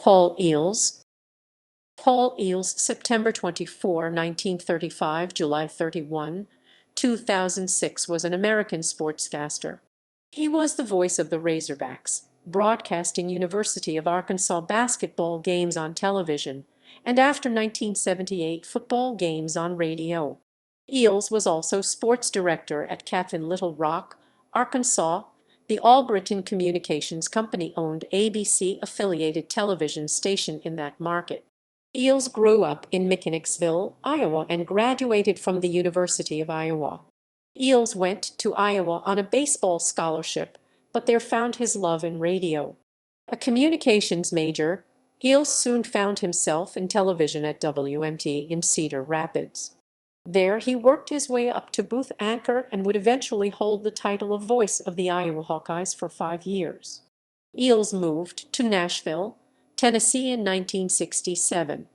Paul Eells. Paul Eells, September 24, 1935, July 31, 2006, was an American sportscaster. He was the voice of the Razorbacks, broadcasting University of Arkansas basketball games on television, and after 1978 football games on radio. Eells was also sports director at KATV in Little Rock, Arkansas, the Albritton Communications Company-owned ABC-affiliated television station in that market. Eells grew up in Mechanicsville, Iowa, and graduated from the University of Iowa. Eells went to Iowa on a baseball scholarship, but there found his love in radio. A communications major, Eells soon found himself in television at WMT in Cedar Rapids. There he worked his way up to booth anchor and would eventually hold the title of voice of the Iowa Hawkeyes for 5 years. Eells moved to Nashville, Tennessee in 1967.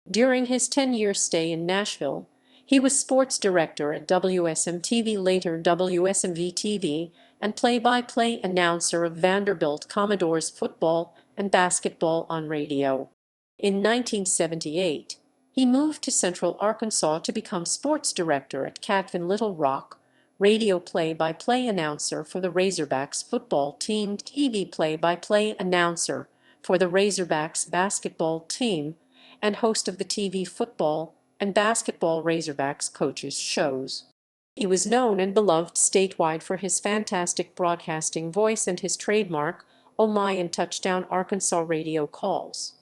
During his 10-year stay in Nashville, he was sports director at WSM-TV, later WSMV-TV, and play-by-play announcer of Vanderbilt Commodores football and basketball on radio. In 1978, he moved to Central Arkansas to become sports director at KATV in Little Rock, radio play-by-play announcer for the Razorbacks football team, TV play-by-play announcer for the Razorbacks basketball team, and host of the TV football and basketball Razorbacks coaches shows. He was known and beloved statewide for his fantastic broadcasting voice and his trademark, "Oh my" and touchdown Arkansas radio calls.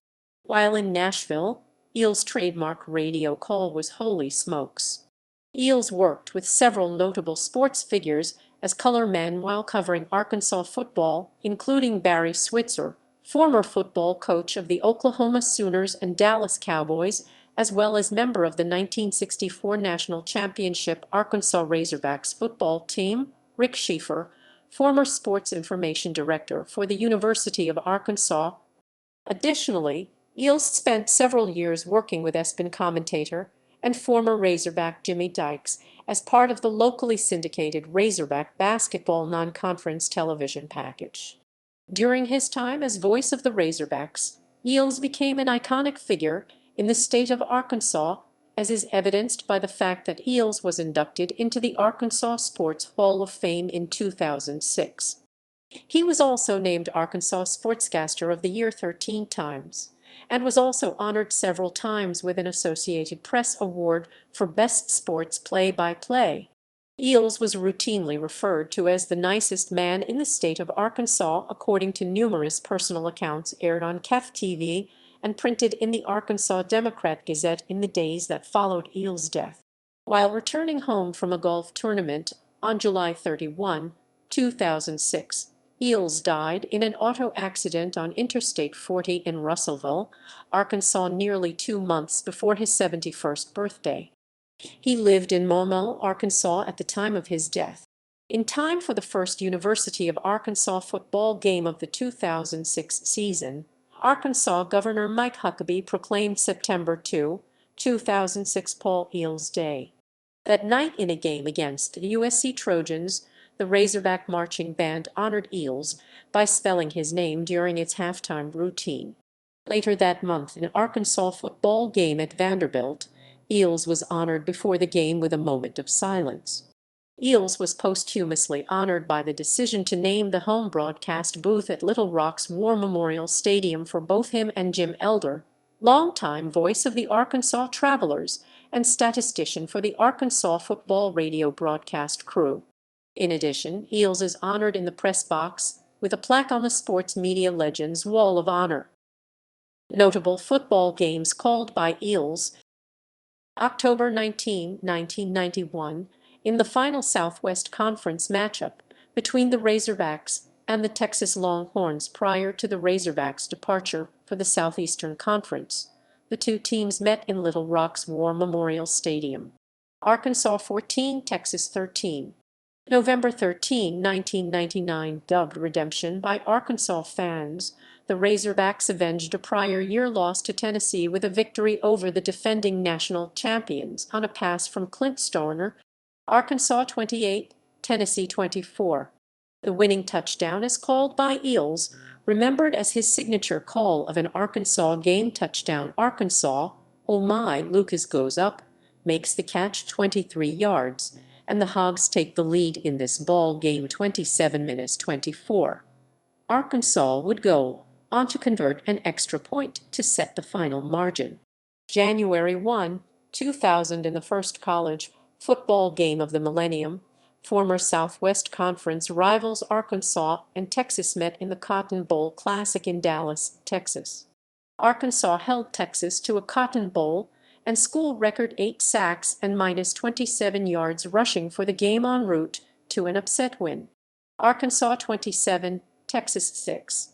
While in Nashville, Eells' trademark radio call was "Holy Smokes." Eells worked with several notable sports figures as color man while covering Arkansas football, including Barry Switzer, former football coach of the Oklahoma Sooners and Dallas Cowboys, as well as member of the 1964 National Championship Arkansas Razorbacks football team, Rick Schieffer, former sports information director for the University of Arkansas. Additionally, Eells spent several years working with ESPN commentator and former Razorback Jimmy Dykes as part of the locally syndicated Razorback basketball non-conference television package. During his time as voice of the Razorbacks, Eells became an iconic figure in the state of Arkansas, as is evidenced by the fact that Eells was inducted into the Arkansas Sports Hall of Fame in 2006. He was also named Arkansas Sportscaster of the Year 13 times, and was also honored several times with an Associated Press Award for Best Sports Play-by-Play. Eells was routinely referred to as the nicest man in the state of Arkansas, according to numerous personal accounts aired on KATV and printed in the Arkansas Democrat-Gazette in the days that followed Eells' death. While returning home from a golf tournament on July 31, 2006, Eells died in an auto accident on Interstate 40 in Russellville, Arkansas, nearly 2 months before his 71st birthday. He lived in Maumelle, Arkansas at the time of his death. In time for the first University of Arkansas football game of the 2006 season, Arkansas Governor Mike Huckabee proclaimed September 2, 2006 Paul Eells Day. That night, in a game against the USC Trojans, the Razorback marching band honored Eells by spelling his name during its halftime routine. Later that month, in an Arkansas football game at Vanderbilt, Eells was honored before the game with a moment of silence. Eells was posthumously honored by the decision to name the home broadcast booth at Little Rock's War Memorial Stadium for both him and Jim Elder, longtime voice of the Arkansas Travelers and statistician for the Arkansas football radio broadcast crew. In addition, Eells is honored in the press box with a plaque on the Sports Media Legends Wall of Honor. Notable football games called by Eells. October 19, 1991, in the final Southwest Conference matchup between the Razorbacks and the Texas Longhorns prior to the Razorbacks' departure for the Southeastern Conference, the two teams met in Little Rock's War Memorial Stadium. Arkansas 14, Texas 13. November 13, 1999, dubbed Redemption by Arkansas fans, the Razorbacks avenged a prior year loss to Tennessee with a victory over the defending national champions on a pass from Clint Stoner. Arkansas 28, Tennessee 24. The winning touchdown, as called by Eells, remembered as his signature call of an Arkansas game touchdown. Arkansas, oh my, Lucas goes up, makes the catch 23 yards, and the Hogs take the lead in this ball game 27-24. Arkansas would go on to convert an extra point to set the final margin. January 1, 2000, in the first college football game of the millennium, former Southwest Conference rivals Arkansas and Texas met in the Cotton Bowl Classic in Dallas, Texas. Arkansas held Texas to a Cotton Bowl and school record 8 sacks and minus 27 yards rushing for the game en route to an upset win. Arkansas 27, Texas 6.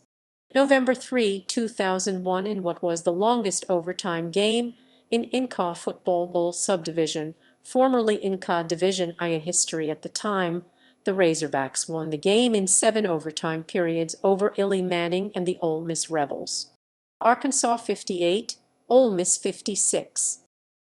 November 3, 2001, in what was the longest overtime game in Inca Football Bowl subdivision, formerly Inca Division I history at the time, the Razorbacks won the game in 7 overtime periods over Eli Manning and the Ole Miss Rebels. Arkansas 58, Ole Miss 56.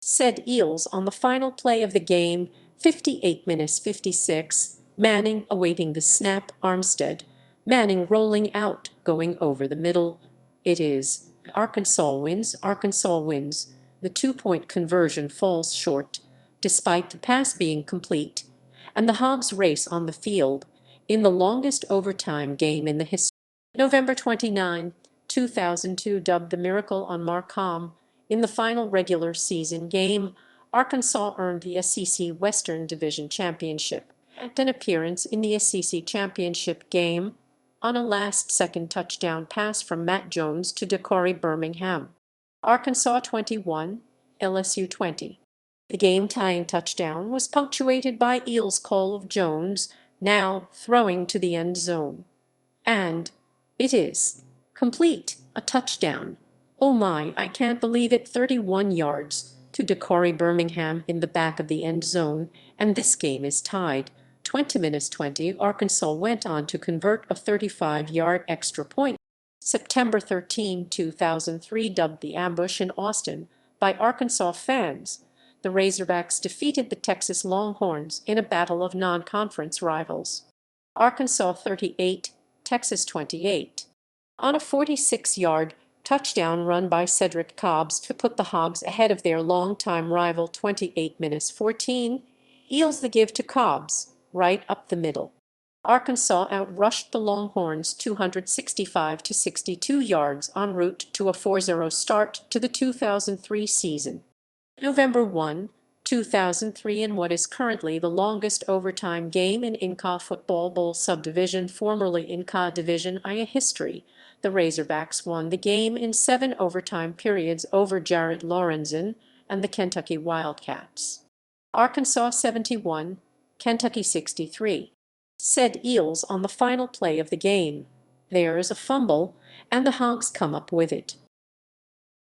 Said Eells on the final play of the game, 58-56, Manning awaiting the snap, Armstead, Manning rolling out, going over the middle. It is Arkansas wins, Arkansas wins. The 2-point conversion falls short, despite the pass being complete, and the Hogs race on the field in the longest overtime game in the history. November 29, 2002, dubbed the Miracle on Markham, in the final regular season game, Arkansas earned the SEC Western Division Championship and an appearance in the SEC Championship game on a last-second touchdown pass from Matt Jones to Dakari Birmingham. Arkansas 21, LSU 20. The game-tying touchdown was punctuated by Eells' call of Jones, now throwing to the end zone. And it is complete, a touchdown. Oh my, I can't believe it, 31 yards to Dakari Birmingham in the back of the end zone, and this game is tied. 20-20, Arkansas went on to convert a 35-yard extra point. September 13, 2003, dubbed the ambush in Austin by Arkansas fans, the Razorbacks defeated the Texas Longhorns in a battle of non-conference rivals. Arkansas 38, Texas 28. On a 46-yard touchdown run by Cedric Cobbs to put the Hogs ahead of their longtime rival 28-14, Eells the give to Cobbs, right up the middle. Arkansas outrushed the Longhorns 265-62 yards en route to a 4-0 start to the 2003 season. November 1, 2003, in what is currently the longest overtime game in Inca Football Bowl subdivision, formerly Inca Division I history, the Razorbacks won the game in 7 overtime periods over Jared Lorenzen and the Kentucky Wildcats. Arkansas 71, Kentucky 63. Said Eells on the final play of the game, "There's a fumble, and the Hogs come up with it.